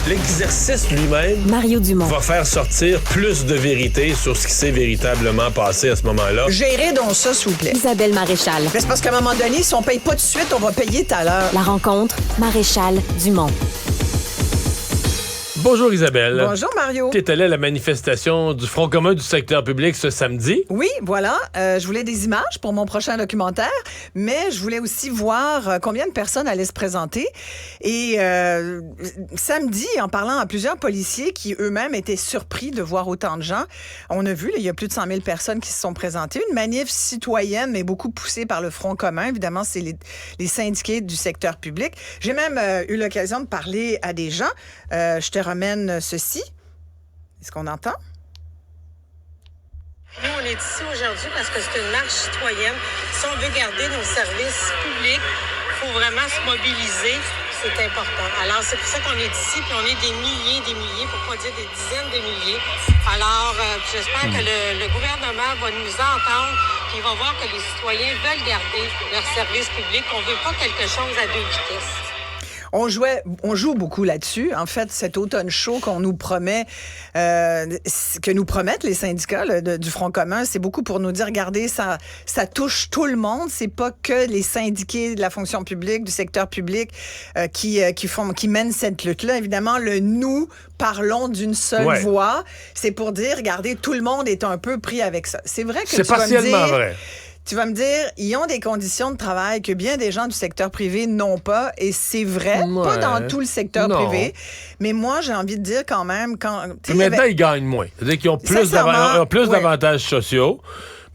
l'exercice lui-même Mario Dumont. va faire sortir plus de vérité sur ce qui s'est véritablement passé à ce moment-là. Gérez donc ça, s'il vous plaît. Isabelle Maréchal. Mais c'est parce qu'à un moment donné, si on paye pas tout de suite, on va payer tout à l'heure. La rencontre, Maréchal Dumont. Bonjour Isabelle. Bonjour, Mario. Tu es allée à la manifestation du Front commun du secteur public ce samedi. Oui, voilà. Je voulais des images pour mon prochain documentaire, mais je voulais aussi voir combien de personnes allaient se présenter. Et samedi, en parlant à plusieurs policiers qui eux-mêmes étaient surpris de voir autant de gens, on a vu, là, il y a plus de 100 000 personnes qui se sont présentées. Une manif citoyenne, mais beaucoup poussée par le Front commun. Évidemment, c'est les syndiqués du secteur public. J'ai même eu l'occasion de parler à des gens. Je te ramène ceci. Est-ce qu'on entend? Nous, on est ici aujourd'hui parce que c'est une marche citoyenne. Si on veut garder nos services publics, il faut vraiment se mobiliser. C'est important. Alors, c'est pour ça qu'on est ici, puis on est des milliers, pour pas dire des dizaines de milliers. Alors, j'espère que le gouvernement va nous entendre, puis il va voir que les citoyens veulent garder leurs services publics. On veut pas quelque chose à deux vitesses. On joue beaucoup là-dessus. En fait, cet automne chaud qu'on nous promet, que nous promettent les syndicats là, du Front commun, c'est beaucoup pour nous dire, regardez, ça touche tout le monde. C'est pas que les syndiqués de la fonction publique, du secteur public, qui mènent cette lutte-là. Évidemment, nous parlons d'une seule voix. C'est pour dire, regardez, tout le monde est un peu pris avec ça. C'est vrai que c'est partiellement vrai. Tu vas me dire, ils ont des conditions de travail que bien des gens du secteur privé n'ont pas, et c'est vrai, pas dans tout le secteur privé, mais moi, j'ai envie de dire quand même... Maintenant, ils gagnent moins. C'est-à-dire qu'ils ont plus d'avantages sociaux,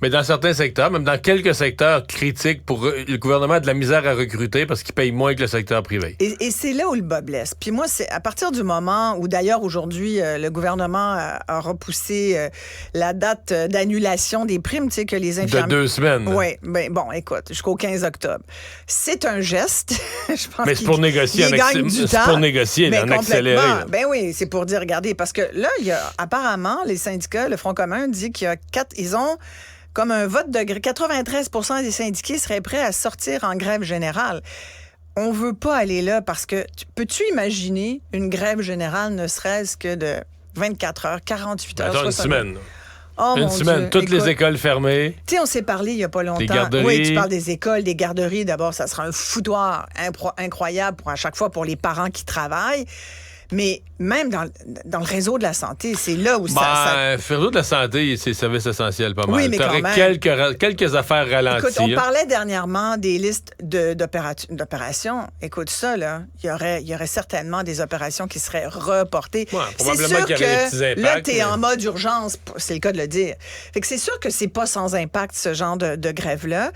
mais dans certains secteurs, même dans quelques secteurs critiques, pour le gouvernement a de la misère à recruter parce qu'ils payent moins que le secteur privé. Et c'est là où le bas blesse. Puis moi, c'est à partir du moment où, d'ailleurs, aujourd'hui, le gouvernement a repoussé la date d'annulation des primes, tu sais, que les infirmiers... De 2 semaines. Oui. Ben, bon, écoute, jusqu'au 15 octobre. C'est un geste. Je pense mais c'est pour négocier en accéléré. Ben oui, c'est pour dire, regardez, parce que là, apparemment, les syndicats, le Front commun dit qu'il y a ils ont comme un vote de 93% des syndiqués seraient prêts à sortir en grève générale. On veut pas aller là parce que peux-tu imaginer une grève générale ne serait-ce que de 24 heures, 48 heures, 60 une semaine. Oh, une semaine, Dieu. toutes les écoles fermées. Tu sais, on s'est parlé il y a pas longtemps. Des garderies. Oui, tu parles des écoles, des garderies. D'abord, ça sera un foutoir incroyable à chaque fois pour les parents qui travaillent. Mais même dans le réseau de la santé, c'est là où le réseau de la santé, c'est service essentiel pas mal. Oui, mais t'aurais quelques affaires ralenties. Écoute, on parlait dernièrement des listes d'opérations. Écoute ça, là, il y aurait certainement des opérations qui seraient reportées. Ouais, probablement c'est sûr qu'il y aurait des petits impacts. Là, t'es en mode urgence, c'est le cas de le dire. Fait que c'est sûr que c'est pas sans impact, ce genre de grève-là.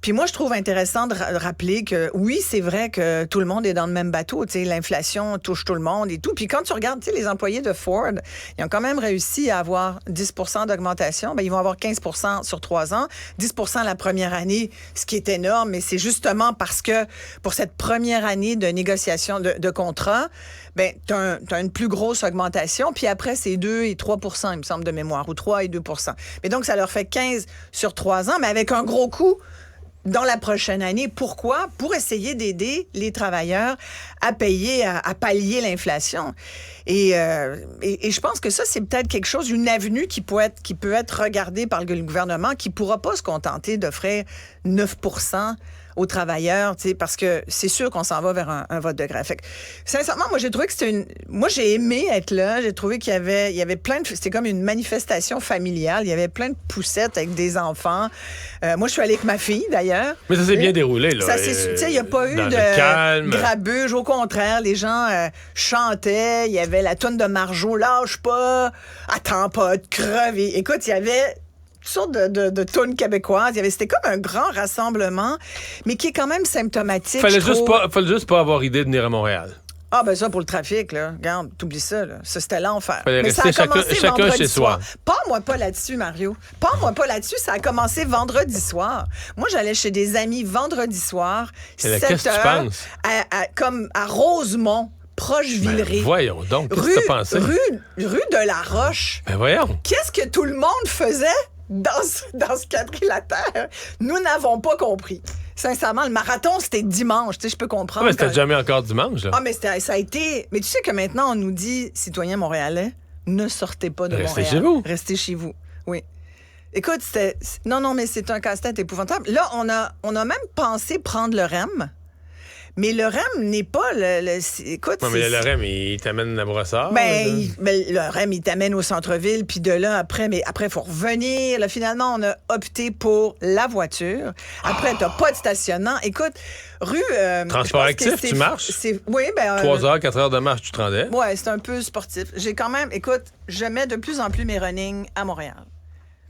Puis moi, je trouve intéressant de rappeler que, oui, c'est vrai que tout le monde est dans le même bateau. Tu sais, l'inflation touche tout le monde et tout. Puis quand tu regardes, tu sais, les employés de Ford, ils ont quand même réussi à avoir 10 % d'augmentation. Bien, ils vont avoir 15 % sur 3 ans, 10 % la première année, ce qui est énorme, mais c'est justement parce que pour cette première année de négociation de contrat, ben, tu as une plus grosse augmentation, puis après, c'est 2 et 3 % il me semble, de mémoire, ou 3 et 2 %. Mais donc, ça leur fait 15 sur 3 ans, mais avec un gros coût dans la prochaine année. Pourquoi? Pour essayer d'aider les travailleurs à pallier l'inflation. Et je pense que ça, c'est peut-être quelque chose, une avenue qui peut être regardée par le gouvernement, qui ne pourra pas se contenter d'offrir 9 % aux travailleurs, tu sais, parce que c'est sûr qu'on s'en va vers un vote de grève. Fait que, sincèrement, moi, j'ai trouvé que moi, j'ai aimé être là. J'ai trouvé qu'il y avait plein de... C'était comme une manifestation familiale. Il y avait plein de poussettes avec des enfants. Moi, je suis allée avec ma fille, d'ailleurs. Mais ça s'est bien déroulé, là. Tu sais, il n'y a pas eu de grabuge. Au contraire, les gens chantaient. Il y avait la toune de Marjo, « Lâche pas, attends pas de crever ». Écoute, il y avait toutes sortes de tunes québécoises. C'était comme un grand rassemblement, mais qui est quand même symptomatique. Fallait juste pas avoir idée de venir à Montréal. Ah, ben ça, pour le trafic, là. Regarde, t'oublies ça, là. Ça, c'était l'enfer. Fallait mais ça rester a commencé chacun chez soi. Parle-moi pas là-dessus, Mario. Parle-moi pas là-dessus. Ça a commencé vendredi soir. Moi, j'allais chez des amis vendredi soir, 7 qu'est-ce que tu heures, penses? comme à Rosemont, proche Villeray. Ben, voyons donc, qu'est-ce que t'as pensé? Rue de la Roche. Ben voyons. Qu'est-ce que tout le monde faisait dans ce quadrilatère? Nous n'avons pas compris. Sincèrement, le marathon, c'était dimanche. Tu sais, je peux comprendre. Mais c'était jamais encore dimanche, là. Ah, mais ça a été... Mais tu sais que maintenant, on nous dit, citoyens montréalais, ne sortez pas de Montréal. Restez chez vous. Restez chez vous, oui. Écoute, c'était... Non, mais c'est un casse-tête épouvantable. Là, on a même pensé prendre le REM. Mais le REM n'est pas écoute, non, mais le REM, il t'amène à Brossard. Le REM, il t'amène au centre-ville, puis de là, après, il faut revenir. Là, finalement, on a opté pour la voiture. Après, t'as pas de stationnement. Écoute, rue... Transport actif, tu marches? Oui, 3 heures, 4 heures de marche, tu te rendais? Oui, c'est un peu sportif. J'ai quand même... Écoute, je mets de plus en plus mes runnings à Montréal.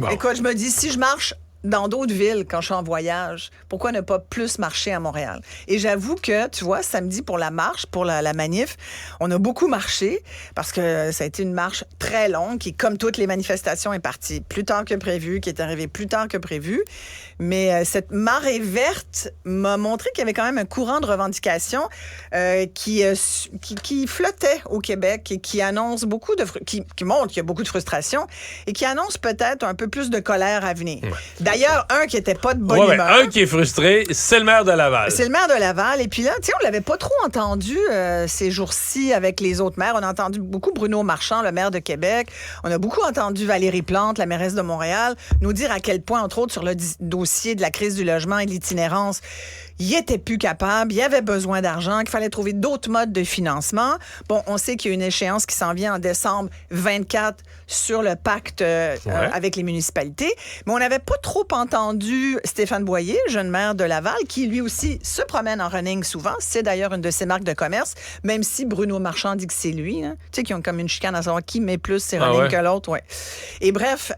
Bon. Écoute, je me dis, si je marche dans d'autres villes, quand je suis en voyage, pourquoi ne pas plus marcher à Montréal? Et j'avoue que, tu vois, samedi pour la marche, pour la manif, on a beaucoup marché parce que ça a été une marche très longue qui, comme toutes les manifestations, est partie plus tard que prévu, qui est arrivée plus tard que prévu. Mais cette marée verte m'a montré qu'il y avait quand même un courant de revendication qui flottait au Québec et qui annonce beaucoup qui montre qu'il y a beaucoup de frustration et qui annonce peut-être un peu plus de colère à venir. Ouais. D'ailleurs, un qui n'était pas de bonne humeur. Un qui est frustré, c'est le maire de Laval. C'est le maire de Laval. Et puis là, tu sais, on l'avait pas trop entendu ces jours-ci avec les autres maires. On a entendu beaucoup Bruno Marchand, le maire de Québec. On a beaucoup entendu Valérie Plante, la mairesse de Montréal, nous dire à quel point, entre autres, sur le dossier de la crise du logement et de l'itinérance, il était plus capable, il avait besoin d'argent, qu'il fallait trouver d'autres modes de financement. Bon, on sait qu'il y a une échéance qui s'en vient en décembre 24 sur le pacte avec les municipalités, mais on n'avait pas trop entendu Stéphane Boyer, jeune maire de Laval, qui lui aussi se promène en running souvent. C'est d'ailleurs une de ses marques de commerce, même si Bruno Marchand dit que c'est lui. Hein. Tu sais, qu'ils ont comme une chicane à savoir qui met plus ses running que l'autre. Ouais. Et bref...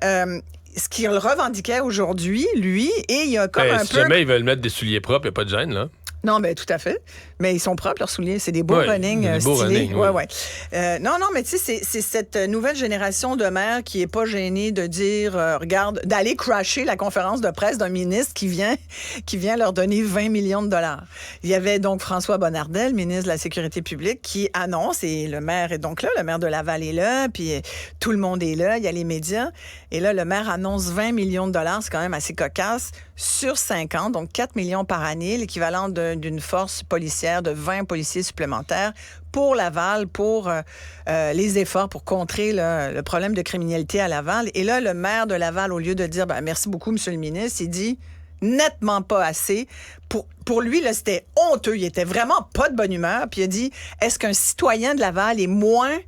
ce qu'il revendiquait aujourd'hui, lui, et il y a comme un peu... Si jamais ils veulent mettre des souliers propres, il n'y a pas de gêne, là. Non, mais tout à fait. Mais ils sont propres, leurs souliers. C'est des beaux running stylés. Non, mais tu sais, c'est cette nouvelle génération de maires qui est pas gênée de dire, regarde, d'aller crasher la conférence de presse d'un ministre qui vient leur donner 20 millions de dollars. Il y avait donc François Bonnardel, ministre de la Sécurité publique, qui annonce, et le maire est donc là, le maire de Laval est là, puis tout le monde est là, il y a les médias. Et là, le maire annonce 20 millions de dollars, c'est quand même assez cocasse, sur 5 ans, donc 4 millions par année, l'équivalent d'une force policière de 20 policiers supplémentaires pour Laval, pour les efforts pour contrer le problème de criminalité à Laval. Et là, le maire de Laval, au lieu de dire « merci beaucoup, monsieur le ministre », il dit nettement pas assez. Pour lui, là, c'était honteux. Il était vraiment pas de bonne humeur. Puis il a dit « Est-ce qu'un citoyen de Laval est moins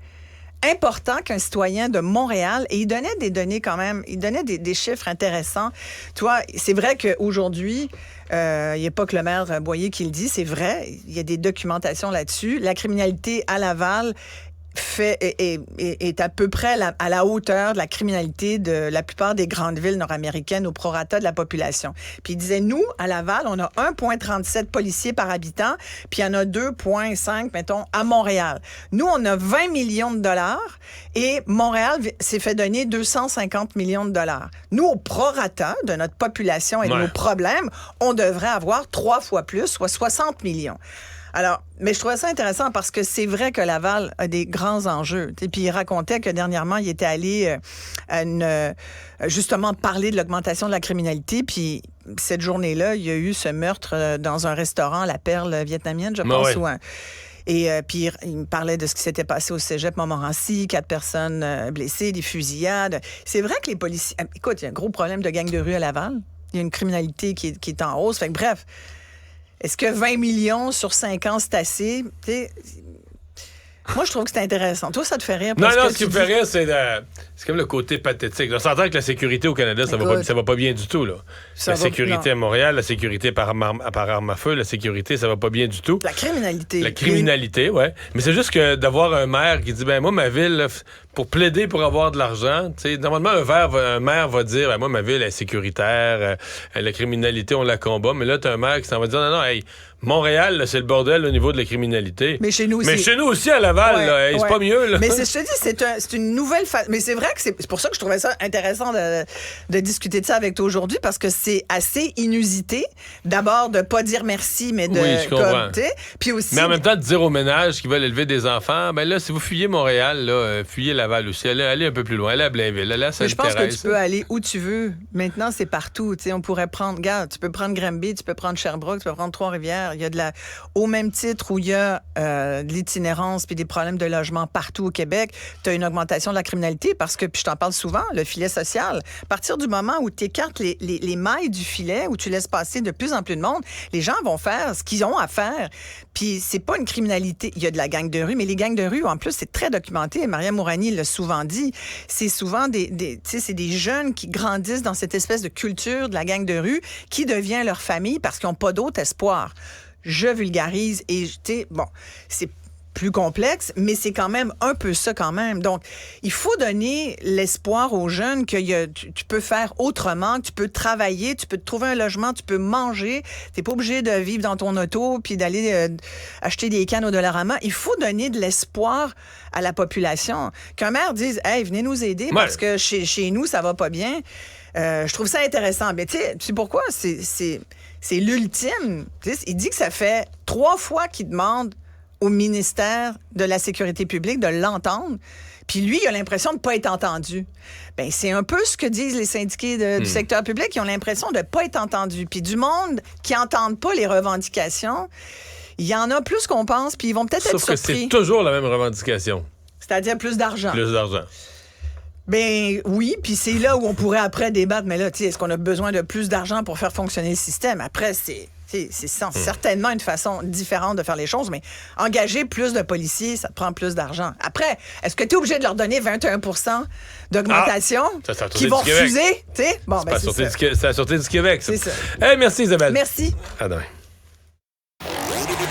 important qu'un citoyen de Montréal? » Et il donnait des données quand même, il donnait des chiffres intéressants. Tu vois, c'est vrai qu'aujourd'hui, il n'y a pas que le maire Boyer qui le dit, c'est vrai, il y a des documentations là-dessus. La criminalité à Laval est à peu près à la hauteur de la criminalité de la plupart des grandes villes nord-américaines au prorata de la population. Puis il disait, nous, à Laval, on a 1,37 policiers par habitant, puis il y en a 2,5, mettons, à Montréal. Nous, on a 20 millions de dollars et Montréal s'est fait donner 250 millions de dollars. Nous, au prorata de notre population et de nos problèmes, on devrait avoir 3 fois plus, soit 60 millions. Alors, mais je trouvais ça intéressant parce que c'est vrai que Laval a des grands enjeux. Et puis il racontait que dernièrement, il était allé justement parler de l'augmentation de la criminalité. Puis cette journée-là, il y a eu ce meurtre dans un restaurant, la Perle vietnamienne, je pense. Et puis il me parlait de ce qui s'était passé au cégep Montmorency, 4 personnes blessées, des fusillades. C'est vrai que les policiers... Écoute, il y a un gros problème de gang de rue à Laval. Il y a une criminalité qui est en hausse. Fait que bref... Est-ce que 20 millions sur 5 ans, c'est assez? Moi, je trouve que c'est intéressant. Toi, ça te fait rire? Non, ce qui me fait rire, c'est comme le côté pathétique. On s'entend que la sécurité au Canada, ça va pas bien du tout. Là. La sécurité à Montréal, la sécurité par arme à feu, la sécurité, ça va pas bien du tout. La criminalité. La criminalité, oui. Mais c'est juste que d'avoir un maire qui dit, moi, ma ville, là, pour plaider pour avoir de l'argent, normalement, un maire va dire, moi, ma ville est sécuritaire, la criminalité, on la combat. Mais là, t'as un maire qui s'en va dire, non, hey, Montréal, là, c'est le bordel au niveau de la criminalité. Mais chez nous aussi. Mais chez nous aussi, à Laval, là, c'est pas mieux. Là. Mais je te dis, c'est une nouvelle façon. Mais c'est vrai que c'est pour ça que je trouvais ça intéressant de discuter de ça avec toi aujourd'hui, parce que c'est assez inusité. D'abord, de pas dire merci, mais de... Oui, je comprends. Puis aussi... Mais en même temps, de dire aux ménages qui veulent élever des enfants, ben là, si vous fuyez Montréal, là, fuyez Laval aussi. Allez un peu plus loin. Allez à Blainville. Allez à Mais je pense que Sainte-Thérèse. tu peux aller où tu veux. Maintenant, c'est partout. T'sais, on pourrait prendre... Regarde, tu peux prendre Granby, tu peux prendre Sherbrooke, tu peux prendre Trois-Rivières. Il y a de la... Au même titre où il y a de l'itinérance puis des problèmes de logement partout au Québec, tu as une augmentation de la criminalité parce que, puis je t'en parle souvent, le filet social. À partir du moment où tu écartes les mailles du filet, où tu laisses passer de plus en plus de monde, les gens vont faire ce qu'ils ont à faire. Puis c'est pas une criminalité. Il y a de la gang de rue, mais les gangs de rue, en plus, c'est très documenté. Maria Mourani l'a souvent dit. C'est souvent c'est des jeunes qui grandissent dans cette espèce de culture de la gang de rue qui devient leur famille parce qu'ils n'ont pas d'autre espoir. Je vulgarise et, tu sais, bon, c'est plus complexe, mais c'est quand même un peu ça quand même. Donc, il faut donner l'espoir aux jeunes que tu peux faire autrement, que tu peux travailler, tu peux te trouver un logement, tu peux manger. T'es pas obligé de vivre dans ton auto puis d'aller acheter des cannes au Dollarama. Il faut donner de l'espoir à la population. Qu'un maire dise « Hey, venez nous aider parce que chez nous, ça va pas bien ». Je trouve ça intéressant. Mais tu sais pourquoi? C'est l'ultime. Il dit que ça fait 3 fois qu'il demande au ministère de la Sécurité publique de l'entendre. Puis lui, il a l'impression de ne pas être entendu. Bien, c'est un peu ce que disent les syndiqués du secteur public. Ils ont l'impression de ne pas être entendus. Puis du monde qui n'entendent pas les revendications, il y en a plus qu'on pense, puis ils vont peut-être être surpris. Sauf que c'est toujours la même revendication. C'est-à-dire plus d'argent. Plus d'argent. Ben oui, puis c'est là où on pourrait après débattre, mais là, tu sais, est-ce qu'on a besoin de plus d'argent pour faire fonctionner le système? Après, c'est certainement une façon différente de faire les choses, mais engager plus de policiers, ça te prend plus d'argent. Après, est-ce que tu es obligé de leur donner 21 d'augmentation qui vont refuser? Bon, c'est la Sûreté du Québec. Ça. C'est ça. Hey, merci Isabelle. Merci. À demain.